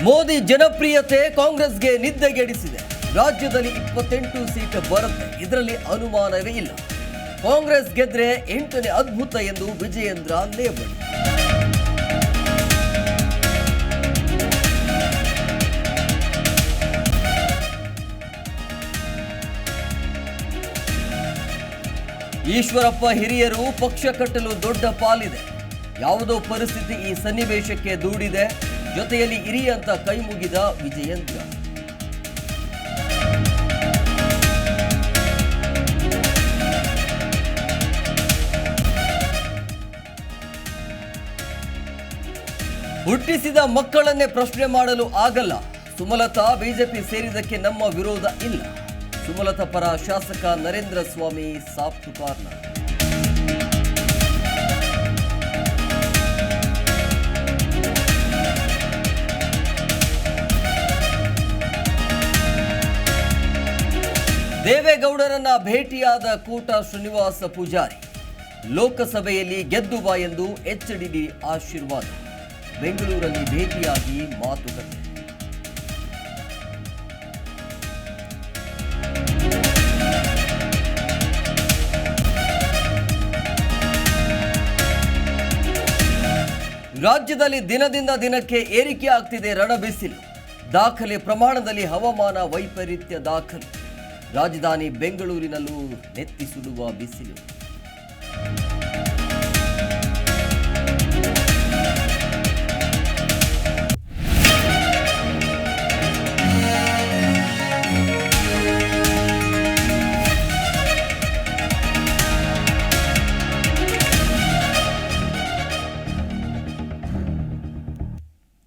ಮೋದಿ ಜನಪ್ರಿಯತೆ ಕಾಂಗ್ರೆಸ್ಗೆ ನಿದ್ದೆಗೆಡಿಸಿದೆ. ರಾಜ್ಯದಲ್ಲಿ 28 ಸೀಟ್ ಬರುತ್ತೆ, ಇದರಲ್ಲಿ ಅನುಮಾನವೇ ಇಲ್ಲ. ಕಾಂಗ್ರೆಸ್ ಗೆದ್ರೆ 8ನೇ ಅದ್ಭುತ ಎಂದು ವಿಜಯೇಂದ್ರ ಲೇವಡಿ. ಈಶ್ವರಪ್ಪ ಹಿರಿಯರು ಪಕ್ಷ ಕಟ್ಟಲು ದೊಡ್ಡ ಪಾಲಿದೆ. ಯಾವುದೋ ಪರಿಸ್ಥಿತಿ ಈ ಸನ್ನಿವೇಶಕ್ಕೆ ದೂಡಿದೆ. ಜೊತೆಯಲ್ಲಿ ಇರಿ ಅಂತ ಕೈ ಮುಗಿದ ವಿಜಯೇಂದ್ರ. ಹುಟ್ಟಿಸಿದ ಮಕ್ಕಳನ್ನೇ ಪ್ರಶ್ನೆ ಮಾಡಲು ಆಗಲ್ಲ. ಸುಮಲತಾ ಬಿಜೆಪಿ ಸೇರಿದಕ್ಕೆ ನಮ್ಮ ವಿರೋಧ ಇಲ್ಲ. ಸುಮಲತಾ ಪರ ಶಾಸಕ ನರೇಂದ್ರ ಸ್ವಾಮಿ ಸಾಫ್ಟ್ ಕಾರ್ನರ್. ದೇವೇಗೌಡರನ್ನ ಭೇಟಿಯಾದ ಕೋಟ ಶ್ರೀನಿವಾಸ ಪೂಜಾರಿ. ಲೋಕಸಭೆಯಲ್ಲಿ ಗೆದ್ದು ಬಾ ಎಂದು ಎಚ್ಡಿಡಿ ಆಶೀರ್ವಾದ. ಬೆಂಗಳೂರಲ್ಲಿ ಭೇಟಿಯಾಗಿ ಮಾತುಕತೆ. ರಾಜ್ಯದಲ್ಲಿ ದಿನದಿಂದ ದಿನಕ್ಕೆ ಏರಿಕೆ ಆಗ್ತಿದೆ ರಣಬಿಸಿಲು. ದಾಖಲೆ ಪ್ರಮಾಣದಲ್ಲಿ ಹವಾಮಾನ ವೈಪರೀತ್ಯ ದಾಖಲು. ರಾಜಧಾನಿ ಬೆಂಗಳೂರಿನಲ್ಲೂ ನೆತ್ತಿ ಸುಡುವ ಬಿಸಿಲು.